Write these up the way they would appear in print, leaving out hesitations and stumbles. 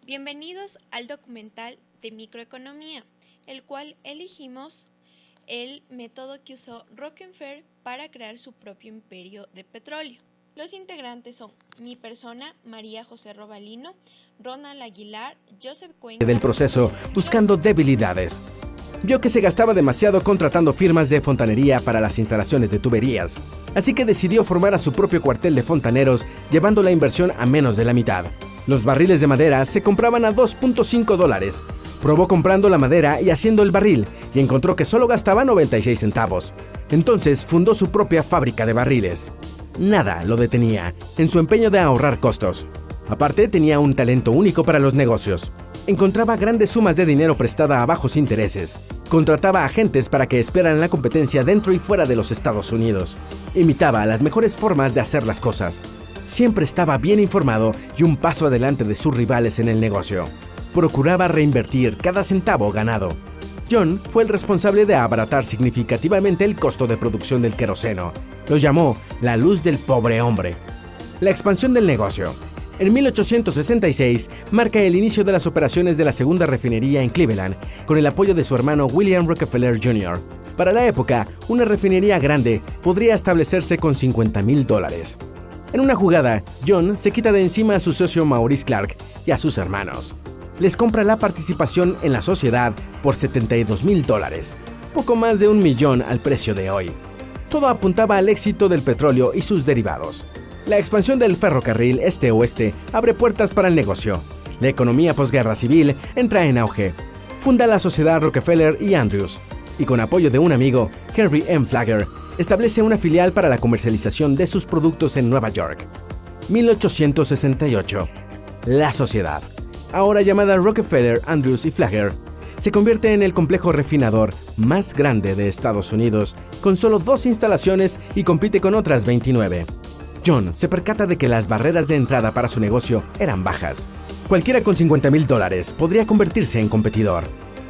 Bienvenidos al documental de microeconomía, el cual elegimos el método que usó Rockefeller para crear su propio imperio de petróleo. Los integrantes son mi persona, María José Robalino, Ronald Aguilar, Joseph Cuenca. Del proceso, buscando debilidades. Vio que se gastaba demasiado contratando firmas de fontanería para las instalaciones de tuberías, así que decidió formar a su propio cuartel de fontaneros, llevando la inversión a menos de la mitad. Los barriles de madera se compraban a $2.5. Probó comprando la madera y haciendo el barril, y encontró que solo gastaba 96 centavos. Entonces fundó su propia fábrica de barriles. Nada lo detenía en su empeño de ahorrar costos. Aparte, tenía un talento único para los negocios. Encontraba grandes sumas de dinero prestada a bajos intereses. Contrataba agentes para que esperaran la competencia dentro y fuera de los Estados Unidos. Imitaba las mejores formas de hacer las cosas. Siempre estaba bien informado y un paso adelante de sus rivales en el negocio. Procuraba reinvertir cada centavo ganado. John fue el responsable de abaratar significativamente el costo de producción del queroseno. Lo llamó la luz del pobre hombre. La expansión del negocio. En 1866 marca el inicio de las operaciones de la segunda refinería en Cleveland, con el apoyo de su hermano William Rockefeller Jr. Para la época, una refinería grande podría establecerse con $50,000. En una jugada, John se quita de encima a su socio Maurice Clark y a sus hermanos. Les compra la participación en la sociedad por $72,000, poco más de $1 millón al precio de hoy. Todo apuntaba al éxito del petróleo y sus derivados. La expansión del ferrocarril este-oeste abre puertas para el negocio. La economía posguerra civil entra en auge. Funda la sociedad Rockefeller y Andrews, y con apoyo de un amigo, Henry M. Flagler, establece una filial para la comercialización de sus productos en Nueva York. 1868. La sociedad, ahora llamada Rockefeller, Andrews y Flagler, se convierte en el complejo refinador más grande de Estados Unidos, con solo 2 instalaciones y compite con otras 29. John se percata de que las barreras de entrada para su negocio eran bajas. Cualquiera con $50,000 podría convertirse en competidor.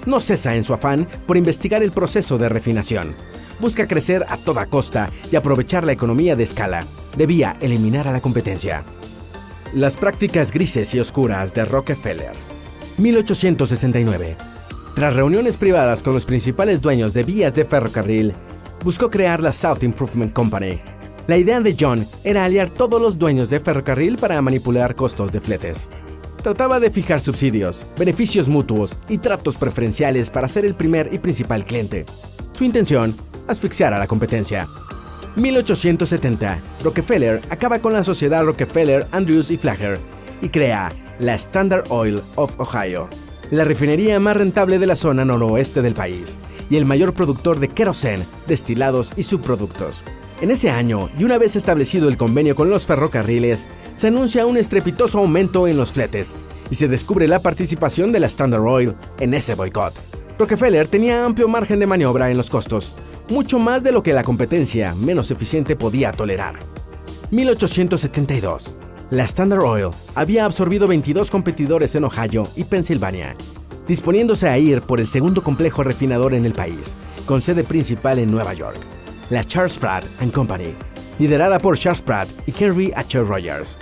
No cesa en su afán por investigar el proceso de refinación. Busca crecer a toda costa y aprovechar la economía de escala. Debía eliminar a la competencia. Las prácticas grises y oscuras de Rockefeller. 1869. Tras reuniones privadas con los principales dueños de vías de ferrocarril, buscó crear la South Improvement Company. La idea de John era aliar todos los dueños de ferrocarril para manipular costos de fletes. Trataba de fijar subsidios, beneficios mutuos y tratos preferenciales para ser el primer y principal cliente. Su intención, asfixiar a la competencia. 1870. Rockefeller acaba con la sociedad Rockefeller, Andrews y Flagler y crea la Standard Oil of Ohio, la refinería más rentable de la zona noroeste del país y el mayor productor de queroseno, destilados y subproductos. En ese año, y una vez establecido el convenio con los ferrocarriles, se anuncia un estrepitoso aumento en los fletes y se descubre la participación de la Standard Oil en ese boicot. Rockefeller tenía amplio margen de maniobra en los costos, mucho más de lo que la competencia menos eficiente podía tolerar. 1872. La Standard Oil había absorbido 22 competidores en Ohio y Pensilvania, disponiéndose a ir por el segundo complejo refinador en el país, con sede principal en Nueva York, la Charles Pratt Company, liderada por Charles Pratt y Henry H. Rogers.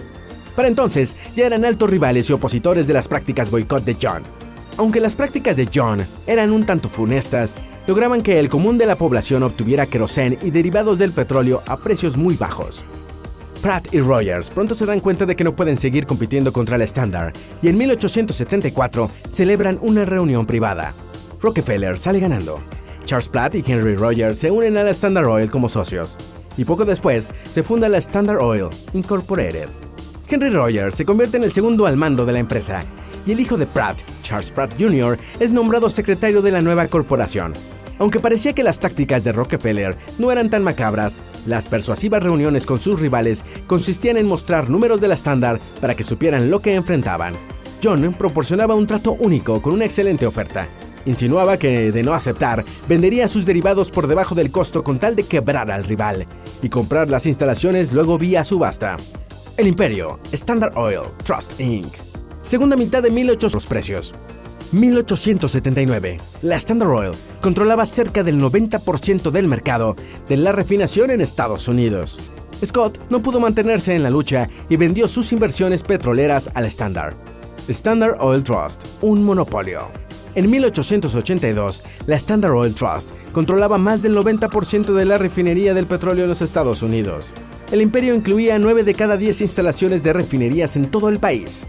Para entonces ya eran altos rivales y opositores de las prácticas boicot de John. Aunque las prácticas de John eran un tanto funestas, lograban que el común de la población obtuviera queroseno y derivados del petróleo a precios muy bajos. Pratt y Rogers pronto se dan cuenta de que no pueden seguir compitiendo contra la Standard, y en 1874 celebran una reunión privada. Rockefeller sale ganando. Charles Pratt y Henry Rogers se unen a la Standard Oil como socios, y poco después se funda la Standard Oil Incorporated. Henry Rogers se convierte en el segundo al mando de la empresa, y el hijo de Pratt, Charles Pratt Jr., es nombrado secretario de la nueva corporación. Aunque parecía que las tácticas de Rockefeller no eran tan macabras, las persuasivas reuniones con sus rivales consistían en mostrar números de la Standard para que supieran lo que enfrentaban. John proporcionaba un trato único con una excelente oferta. Insinuaba que, de no aceptar, vendería sus derivados por debajo del costo con tal de quebrar al rival y comprar las instalaciones luego vía subasta. El imperio, Standard Oil Trust Inc. Segunda mitad de 1800. Los precios. 1879. La Standard Oil controlaba cerca del 90% del mercado de la refinación en Estados Unidos. Scott no pudo mantenerse en la lucha y vendió sus inversiones petroleras a la Standard. Standard Oil Trust, un monopolio. En 1882, la Standard Oil Trust controlaba más del 90% de la refinería del petróleo en los Estados Unidos. El imperio incluía 9 de cada 10 instalaciones de refinerías en todo el país,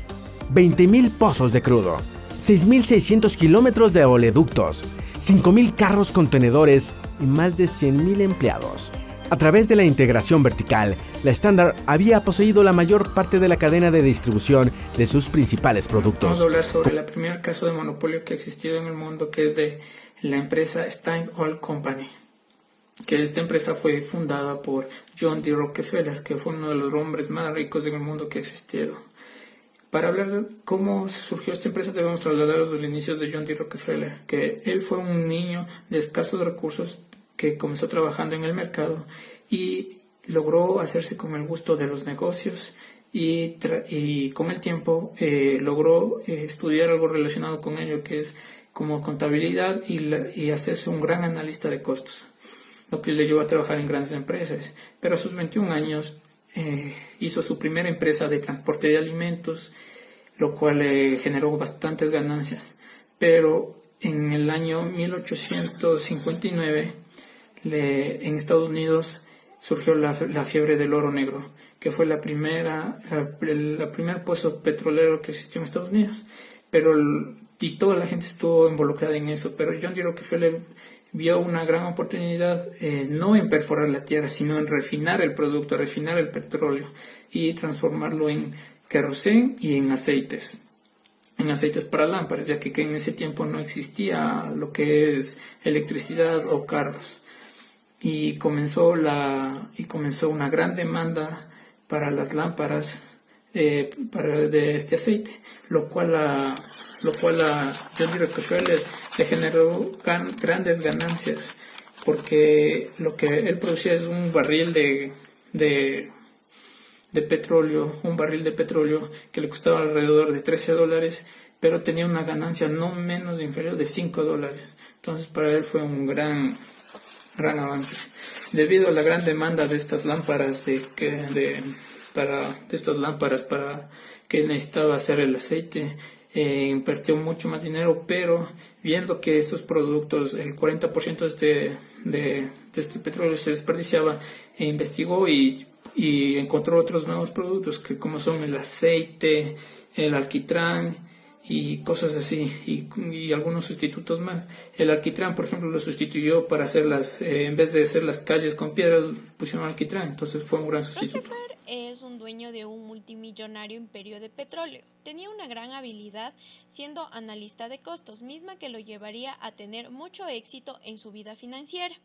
20.000 pozos de crudo, 6.600 kilómetros de oleoductos, 5.000 carros contenedores y más de 100.000 empleados. A través de la integración vertical, la Standard había poseído la mayor parte de la cadena de distribución de sus principales productos. Vamos a hablar sobre el primer caso de monopolio que ha existido en el mundo, que es de la empresa Standard Oil Company, que esta empresa fue fundada por John D. Rockefeller, que fue uno de los hombres más ricos del mundo que ha existido. Para hablar de cómo surgió esta empresa debemos trasladar los inicios de John D. Rockefeller, que él fue un niño de escasos recursos que comenzó trabajando en el mercado y logró hacerse con el gusto de los negocios y con el tiempo logró estudiar algo relacionado con ello, que es como contabilidad y hacerse un gran analista de costos, lo que le llevó a trabajar en grandes empresas. Pero a sus 21 años hizo su primera empresa de transporte de alimentos, lo cual generó bastantes ganancias. Pero en el año 1859 en Estados Unidos surgió la fiebre del oro negro, que fue el primer pozo petrolero que existió en Estados Unidos, y toda la gente estuvo involucrada en eso, pero John D. Rockefeller vio una gran oportunidad no en perforar la tierra, sino en refinar el producto, refinar el petróleo y transformarlo en queroseno y en aceites para lámparas, ya que en ese tiempo no existía lo que es electricidad o carros. Y comenzó una gran demanda para las lámparas de este aceite, lo cual a John D. Rockefeller le generó grandes ganancias, porque lo que él producía es un barril de petróleo, que le costaba alrededor de $13, pero tenía una ganancia no menos inferior de $5. Entonces para él fue un gran avance. Debido a la gran demanda de estas lámparas para que necesitaba hacer el aceite, invirtió mucho más dinero, pero viendo que esos productos, el 40% de este petróleo se desperdiciaba, investigó y encontró otros nuevos productos, que como son el aceite, el alquitrán y cosas así, y algunos sustitutos más. El alquitrán, por ejemplo, lo sustituyó para hacer en vez de hacer las calles con piedras, pusieron alquitrán, entonces fue un gran sustituto. Rockefeller es un dueño de un multimillonario imperio de petróleo. Tenía una gran habilidad siendo analista de costos, misma que lo llevaría a tener mucho éxito en su vida financiera.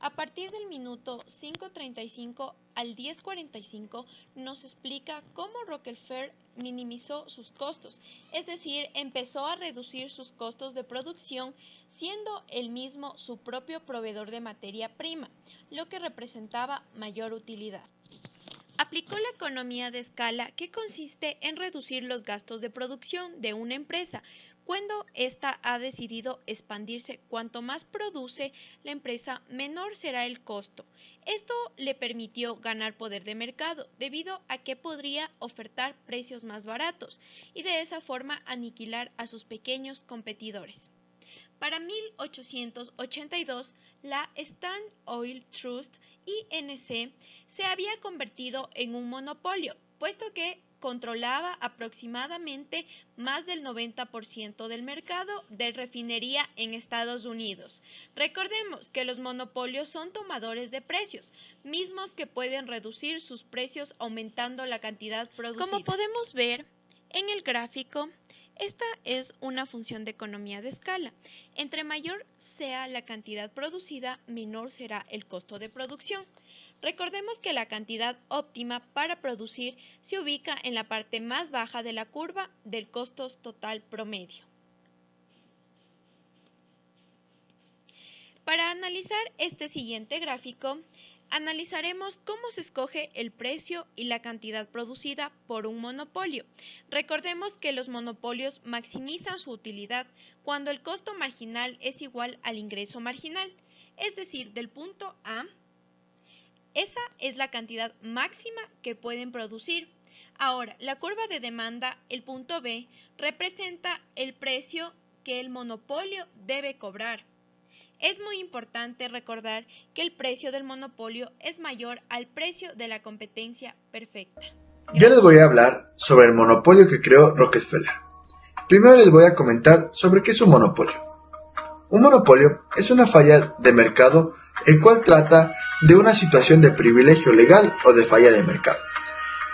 A partir del minuto 5:35 al 10:45 nos explica cómo Rockefeller minimizó sus costos, es decir, empezó a reducir sus costos de producción siendo él mismo su propio proveedor de materia prima, lo que representaba mayor utilidad. Aplicó la economía de escala, que consiste en reducir los gastos de producción de una empresa cuando ésta ha decidido expandirse. Cuanto más produce la empresa, menor será el costo. Esto le permitió ganar poder de mercado, debido a que podría ofertar precios más baratos y de esa forma aniquilar a sus pequeños competidores. Para 1882, la Standard Oil Trust (INC) se había convertido en un monopolio, puesto que controlaba aproximadamente más del 90% del mercado de refinería en Estados Unidos. Recordemos que los monopolios son tomadores de precios, mismos que pueden reducir sus precios aumentando la cantidad producida. Como podemos ver en el gráfico, esta es una función de economía de escala. Entre mayor sea la cantidad producida, menor será el costo de producción. Recordemos que la cantidad óptima para producir se ubica en la parte más baja de la curva del costo total promedio. Para analizar este siguiente gráfico, analizaremos cómo se escoge el precio y la cantidad producida por un monopolio. Recordemos que los monopolios maximizan su utilidad cuando el costo marginal es igual al ingreso marginal, es decir, del punto A. Esa es la cantidad máxima que pueden producir. Ahora, la curva de demanda, el punto B, representa el precio que el monopolio debe cobrar. Es muy importante recordar que el precio del monopolio es mayor al precio de la competencia perfecta. Yo les voy a hablar sobre el monopolio que creó Rockefeller. Primero les voy a comentar sobre qué es un monopolio. Un monopolio es una falla de mercado el cual trata de una situación de privilegio legal o de falla de mercado,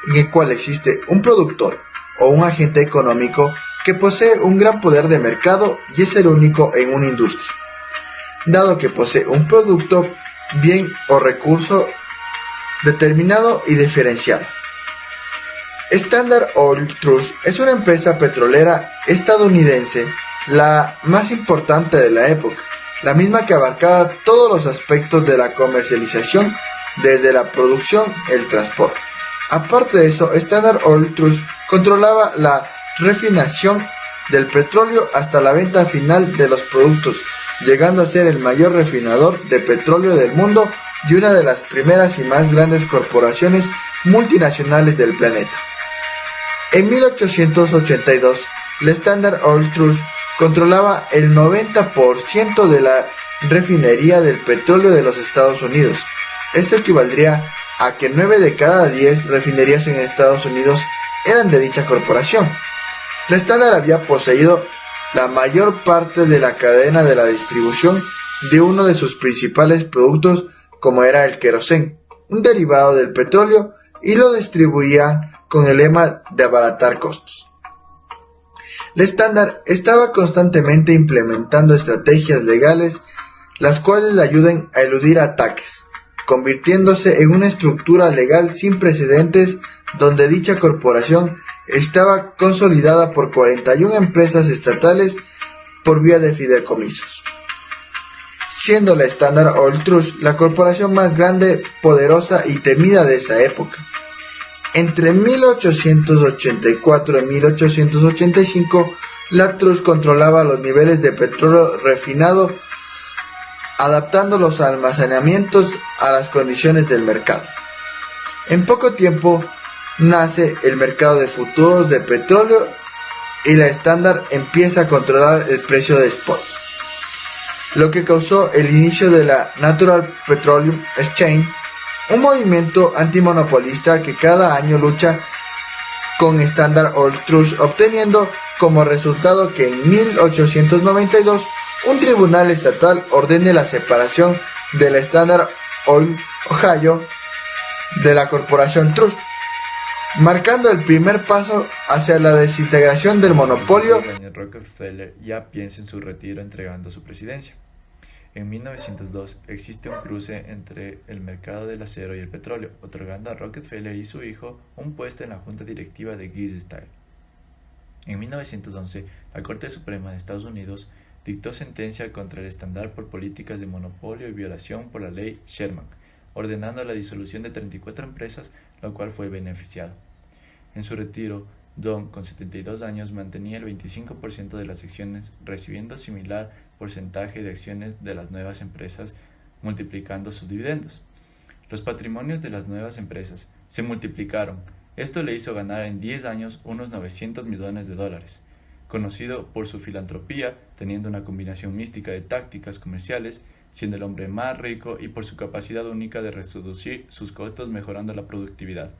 en el cual existe un productor o un agente económico que posee un gran poder de mercado y es el único en una industria, dado que posee un producto, bien o recurso determinado y diferenciado. Standard Oil Trust es una empresa petrolera estadounidense, la más importante de la época, la misma que abarcaba todos los aspectos de la comercialización, desde la producción y el transporte. Aparte de eso, Standard Oil Trust controlaba la refinación del petróleo hasta la venta final de los productos, llegando a ser el mayor refinador de petróleo del mundo y una de las primeras y más grandes corporaciones multinacionales del planeta. En 1882, la Standard Oil Trust controlaba el 90% de la refinería del petróleo de los Estados Unidos. Esto equivaldría a que 9 de cada 10 refinerías en Estados Unidos eran de dicha corporación. La Standard había poseído la mayor parte de la cadena de la distribución de uno de sus principales productos, como era el queroseno, un derivado del petróleo, y lo distribuían con el lema de abaratar costos. La Standard estaba constantemente implementando estrategias legales las cuales le ayuden a eludir ataques, convirtiéndose en una estructura legal sin precedentes donde dicha corporación estaba consolidada por 41 empresas estatales por vía de fideicomisos, siendo la Standard Oil Trust la corporación más grande, poderosa y temida de esa época. Entre 1884 y 1885, la Trust controlaba los niveles de petróleo refinado, adaptando los almacenamientos a las condiciones del mercado. En poco tiempo nace el mercado de futuros de petróleo y la Standard empieza a controlar el precio de spot, lo que causó el inicio de la Natural Petroleum Exchange, un movimiento antimonopolista que cada año lucha con Standard Oil Trust, obteniendo como resultado que en 1892 un tribunal estatal ordene la separación de la Standard Oil Ohio de la corporación Trust, marcando el primer paso hacia la desintegración del monopolio. Rockefeller ya piensa en su retiro entregando su presidencia. En 1902 existe un cruce entre el mercado del acero y el petróleo, otorgando a Rockefeller y su hijo un puesto en la junta directiva de GE Steel. En 1911, la Corte Suprema de Estados Unidos dictó sentencia contra el Standard por políticas de monopolio y violación por la ley Sherman, ordenando la disolución de 34 empresas, lo cual fue beneficiado. En su retiro, Don, con 72 años, mantenía el 25% de las acciones, recibiendo similar porcentaje de acciones de las nuevas empresas, multiplicando sus dividendos. Los patrimonios de las nuevas empresas se multiplicaron. Esto le hizo ganar en 10 años unos $900 millones. Conocido por su filantropía, teniendo una combinación mística de tácticas comerciales, siendo el hombre más rico, y por su capacidad única de reducir sus costos mejorando la productividad.